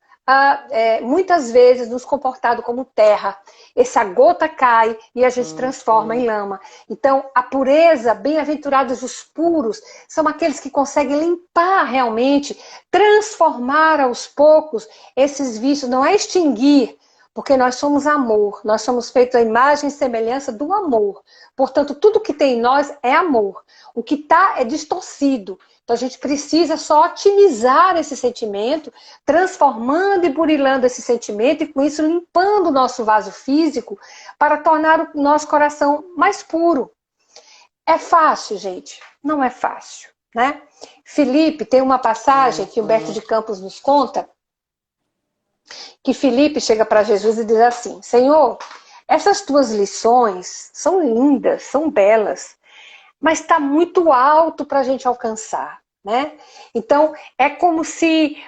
muitas vezes nos comportado como terra. Essa gota cai e a gente transforma em lama. Então a pureza, bem-aventurados os puros, são aqueles que conseguem limpar realmente, transformar aos poucos esses vícios, não é extinguir. Porque nós somos amor, nós somos feitos à imagem e semelhança do amor. Portanto, tudo que tem em nós é amor. O que está é distorcido. Então a gente precisa só otimizar esse sentimento, transformando e burilando esse sentimento e com isso limpando o nosso vaso físico para tornar o nosso coração mais puro. É fácil, gente? Não é fácil, né? Filipe, tem uma passagem que Humberto de Campos nos conta, que Filipe chega para Jesus e diz assim, Senhor, essas tuas lições são lindas, são belas, mas está muito alto para a gente alcançar, né? Então, é como se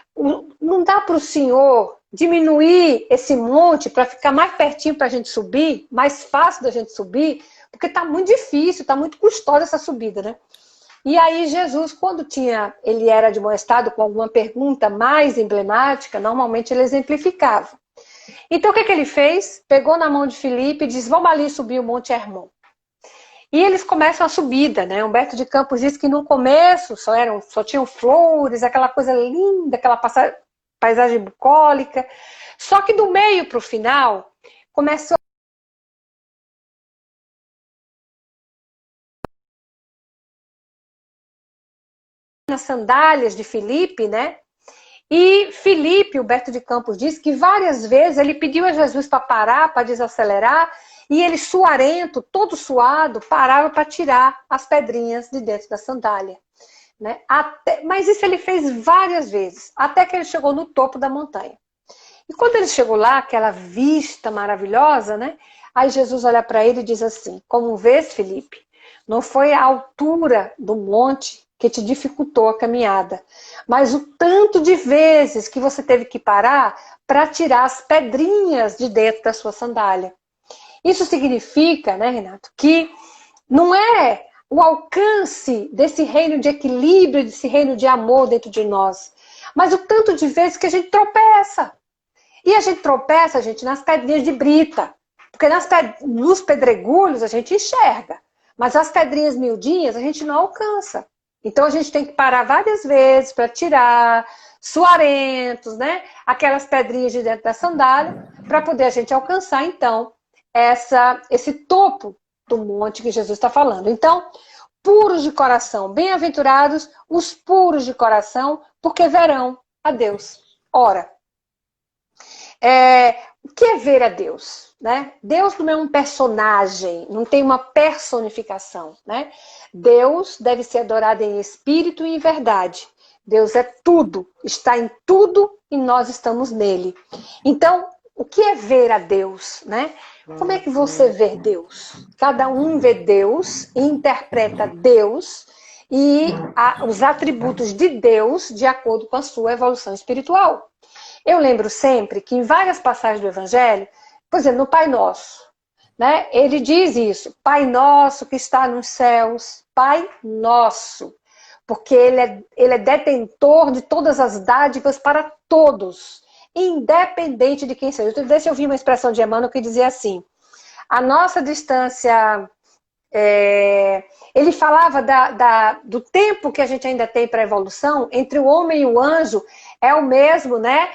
não dá para o Senhor diminuir esse monte para ficar mais pertinho para a gente subir, mais fácil da gente subir, porque está muito difícil, está muito custosa essa subida, né? E aí Jesus, quando ele era admoestado com alguma pergunta mais emblemática, normalmente ele exemplificava. Então o que ele fez? Pegou na mão de Filipe e disse, vamos ali subir o Monte Hermon. E eles começam a subida, né? Humberto de Campos diz que no começo só tinham flores, aquela coisa linda, aquela paisagem bucólica. Só que do meio para o final, começou nas sandálias de Filipe, né? E Filipe, Humberto de Campos diz que várias vezes ele pediu a Jesus para parar, para desacelerar, e ele, suarento, todo suado, parava para tirar as pedrinhas de dentro da sandália. Né? Mas isso ele fez várias vezes, até que ele chegou no topo da montanha. E quando ele chegou lá, aquela vista maravilhosa, né? Aí Jesus olha para ele e diz assim, como vês, Filipe, não foi a altura do monte que te dificultou a caminhada, mas o tanto de vezes que você teve que parar para tirar as pedrinhas de dentro da sua sandália. Isso significa, né, Renato, que não é o alcance desse reino de equilíbrio, desse reino de amor dentro de nós, mas o tanto de vezes que a gente tropeça. E a gente tropeça, gente, nas pedrinhas de brita, porque nos pedregulhos a gente enxerga, mas as pedrinhas miudinhas a gente não alcança. Então a gente tem que parar várias vezes para tirar, suarentos, né? Aquelas pedrinhas de dentro da sandália, para poder a gente alcançar, então, esse topo do monte que Jesus está falando. Então, puros de coração, bem-aventurados os puros de coração, porque verão a Deus. Ora, o que é ver a Deus? Né? Deus não é um personagem, não tem uma personificação. Né? Deus deve ser adorado em espírito e em verdade. Deus é tudo, está em tudo e nós estamos nele. Então, o que é ver a Deus? Né? Como é que você vê Deus? Cada um vê Deus e interpreta Deus e os atributos de Deus de acordo com a sua evolução espiritual. Eu lembro sempre que em várias passagens do Evangelho, por exemplo, no Pai Nosso, né, ele diz isso, Pai Nosso que está nos céus, Pai Nosso, porque ele é detentor de todas as dádivas para todos, independente de quem seja. Outra vez eu vi uma expressão de Emmanuel que dizia assim, a nossa distância, ele falava do tempo que a gente ainda tem para a evolução, entre o homem e o anjo, é o mesmo, né?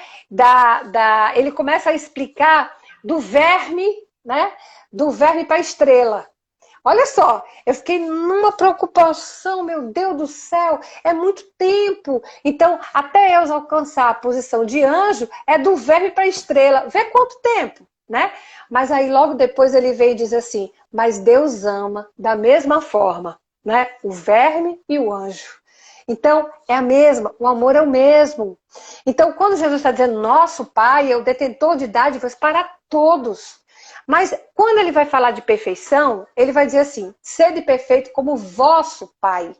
Ele começa a explicar do verme, né? Do verme para a estrela. Olha só, eu fiquei numa preocupação, meu Deus do céu, é muito tempo. Então, até eu alcançar a posição de anjo, é do verme para a estrela. Vê quanto tempo, né? Mas aí logo depois ele vem e diz assim, mas Deus ama da mesma forma, né? O verme e o anjo. Então, é a mesma, o amor é o mesmo. Então, quando Jesus está dizendo, nosso Pai é o detentor de dádivas para todos. Mas, quando ele vai falar de perfeição, ele vai dizer assim, sede perfeito como vosso Pai.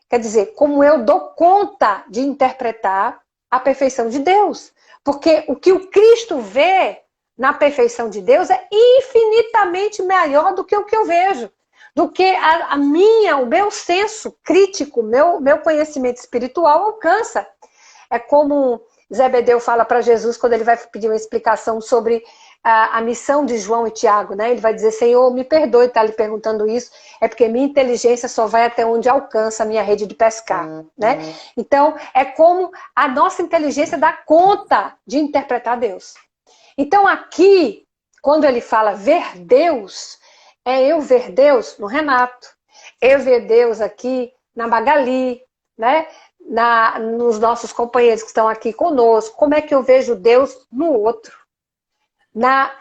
Quer dizer, como eu dou conta de interpretar a perfeição de Deus. Porque o que o Cristo vê na perfeição de Deus é infinitamente maior do que o que eu vejo. Do que o meu senso crítico, meu conhecimento espiritual alcança. É como Zebedeu fala para Jesus quando ele vai pedir uma explicação sobre a missão de João e Tiago, né? Ele vai dizer, Senhor, me perdoe estar lhe perguntando isso, é porque minha inteligência só vai até onde alcança a minha rede de pescar, né? Então, é como a nossa inteligência dá conta de interpretar Deus. Então, aqui, quando ele fala ver Deus, é eu ver Deus no Renato, eu ver Deus aqui na Magali, né? Nos nossos companheiros que estão aqui conosco, como é que eu vejo Deus no outro, na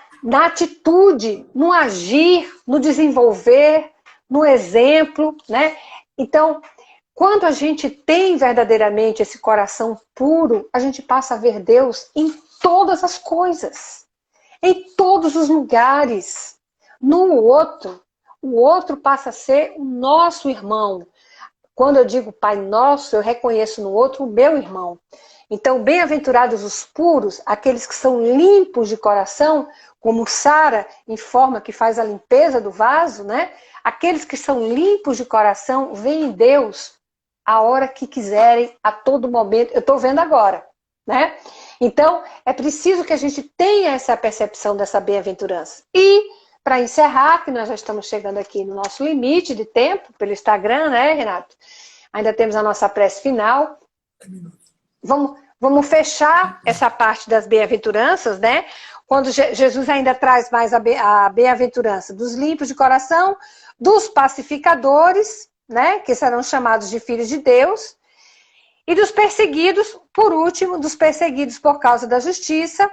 atitude, no agir, no desenvolver, no exemplo, né? Então, quando a gente tem verdadeiramente esse coração puro, a gente passa a ver Deus em todas as coisas, em todos os lugares. No outro, o outro passa a ser o nosso irmão. Quando eu digo Pai Nosso, eu reconheço no outro o meu irmão. Então, bem-aventurados os puros, aqueles que são limpos de coração, como Sara informa que faz a limpeza do vaso, né? Aqueles que são limpos de coração, veem em Deus a hora que quiserem, a todo momento. Eu estou vendo agora, né? Então, é preciso que a gente tenha essa percepção dessa bem-aventurança. E, para encerrar, que nós já estamos chegando aqui no nosso limite de tempo, pelo Instagram, né, Renato? Ainda temos a nossa prece final. Vamos fechar essa parte das bem-aventuranças, né? Quando Jesus ainda traz mais a bem-aventurança dos limpos de coração, dos pacificadores, né? Que serão chamados de filhos de Deus, e dos perseguidos, por último, dos perseguidos por causa da justiça,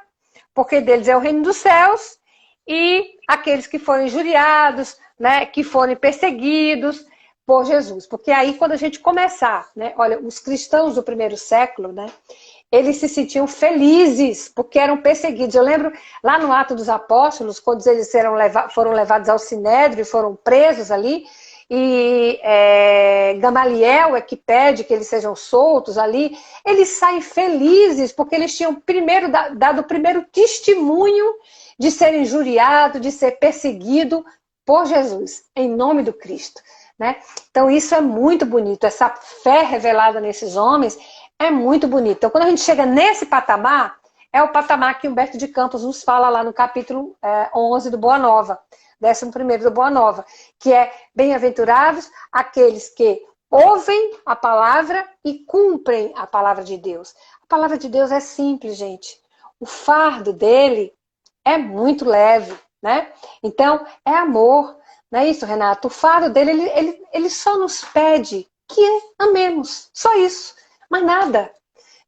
porque deles é o reino dos céus, e aqueles que forem injuriados, né? Que forem perseguidos por Jesus. Porque aí, quando a gente começar, né? Olha, os cristãos do primeiro século, né? Eles se sentiam felizes, porque eram perseguidos. Eu lembro, lá no Atos dos Apóstolos, quando eles foram levados ao Sinédrio e foram presos ali, e Gamaliel é que pede que eles sejam soltos ali, eles saem felizes, porque eles tinham primeiro dado o primeiro testemunho de ser injuriado, de ser perseguido por Jesus, em nome do Cristo. Né? Então isso é muito bonito, essa fé revelada nesses homens é muito bonito. Então quando a gente chega nesse patamar, é o patamar que Humberto de Campos nos fala lá no capítulo 11 do Boa Nova, 11º do Boa Nova, que é bem-aventurados aqueles que ouvem a palavra e cumprem a palavra de Deus. A palavra de Deus é simples, gente. O fardo dele é muito leve, né? Então é amor. Não é isso, Renato? O fardo dele, ele só nos pede que amemos. Só isso. Mais nada.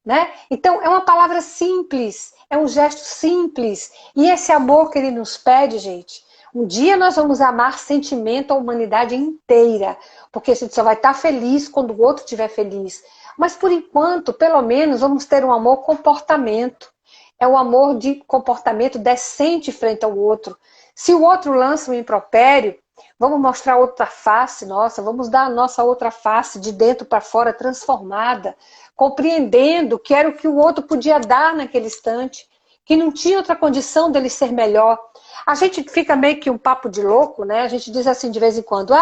Né? Então, é uma palavra simples. É um gesto simples. E esse amor que ele nos pede, gente, um dia nós vamos amar sentimento a humanidade inteira. Porque a gente só vai estar feliz quando o outro estiver feliz. Mas, por enquanto, pelo menos, vamos ter um amor comportamento. É o amor de comportamento decente frente ao outro. Se o outro lança um impropério, vamos mostrar outra face nossa, vamos dar a nossa outra face de dentro para fora transformada, compreendendo que era o que o outro podia dar naquele instante, que não tinha outra condição dele ser melhor. A gente fica meio que um papo de louco, né? A gente diz assim de vez em quando,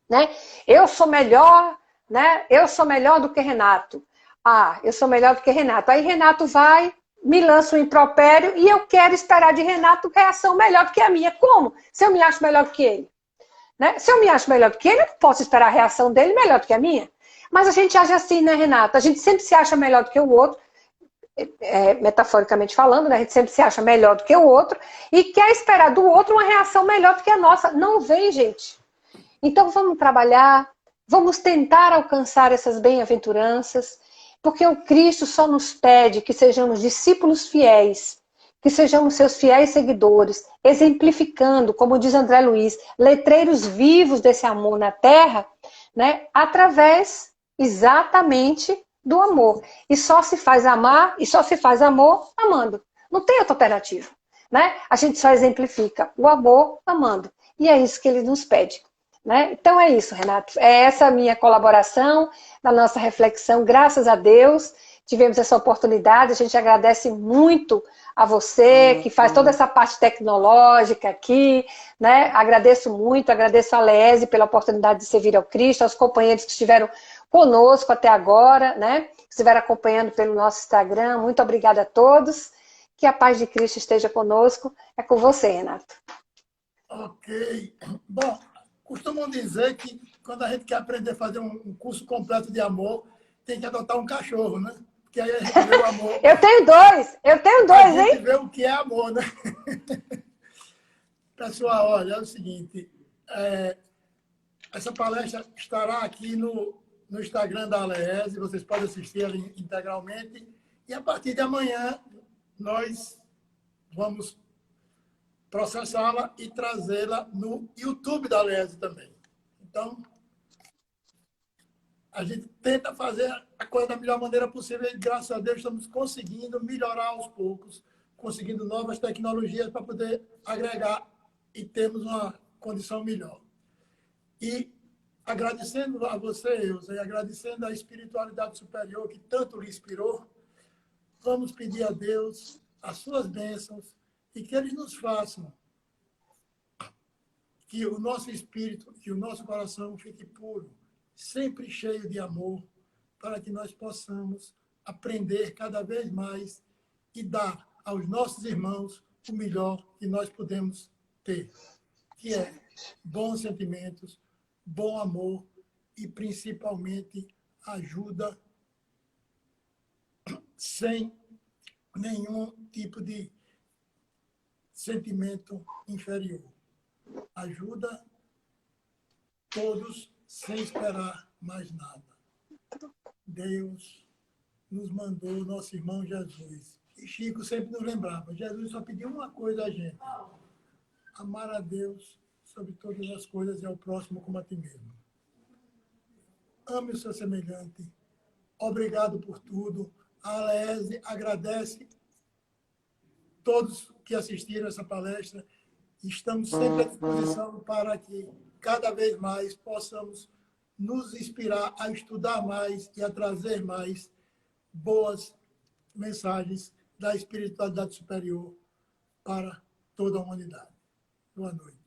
né? Eu sou melhor, né? Eu sou melhor do que Renato. Eu sou melhor do que Renato. Aí Renato vai, me lança um impropério e eu quero esperar de Renato reação melhor do que a minha. Como? Se eu me acho melhor do que ele. Né? Se eu me acho melhor do que ele, eu não posso esperar a reação dele melhor do que a minha. Mas a gente age assim, né, Renato? A gente sempre se acha melhor do que o outro, metaforicamente falando, né? A gente sempre se acha melhor do que o outro e quer esperar do outro uma reação melhor do que a nossa. Não vem, gente. Então vamos trabalhar, vamos tentar alcançar essas bem-aventuranças, porque o Cristo só nos pede que sejamos discípulos fiéis, que sejamos seus fiéis seguidores, exemplificando, como diz André Luiz, letreiros vivos desse amor na terra, né, através exatamente do amor. E só se faz amar, e só se faz amor amando. Não tem outra alternativa. Né? A gente só exemplifica o amor amando. E é isso que ele nos pede. Né? Então é isso, Renato. É essa a minha colaboração na nossa reflexão. Graças a Deus tivemos essa oportunidade. A gente agradece muito a você, que faz toda essa parte tecnológica aqui. Né? Agradeço muito, agradeço a Lese pela oportunidade de servir ao Cristo, aos companheiros que estiveram conosco até agora, né? Que estiveram acompanhando pelo nosso Instagram. Muito obrigada a todos. Que a paz de Cristo esteja conosco. É com você, Renato. Ok. Bom, costumam dizer que quando a gente quer aprender a fazer um curso completo de amor, tem que adotar um cachorro, né? Porque aí a gente vê o amor. Eu tenho dois, a gente hein? vê o que é amor, né? Pessoal, olha, é o seguinte, essa palestra estará aqui no Instagram da Aleese, vocês podem assistir ela integralmente, e a partir de amanhã nós vamos processá-la e trazê-la no YouTube da Aleese também. Então, a gente tenta fazer a coisa da melhor maneira possível e, graças a Deus, estamos conseguindo melhorar aos poucos, conseguindo novas tecnologias para poder agregar e termos uma condição melhor. E agradecendo a você, Elza, e agradecendo a espiritualidade superior que tanto lhe inspirou, vamos pedir a Deus as suas bênçãos e que eles nos façam que o nosso espírito, que o nosso coração fique puro, sempre cheio de amor, para que nós possamos aprender cada vez mais e dar aos nossos irmãos o melhor que nós podemos ter, que é bons sentimentos, bom amor e, principalmente, ajuda sem nenhum tipo de sentimento inferior. Ajuda todos sem esperar mais nada. Deus nos mandou nosso irmão Jesus. E Chico sempre nos lembrava, Jesus só pediu uma coisa a gente: amar a Deus sobre todas as coisas e ao próximo como a ti mesmo. Ame o seu semelhante. Obrigado por tudo. A Alese agradece todos que assistiram essa palestra. Estamos sempre à disposição para que cada vez mais possamos nos inspirar a estudar mais e a trazer mais boas mensagens da espiritualidade superior para toda a humanidade. Boa noite.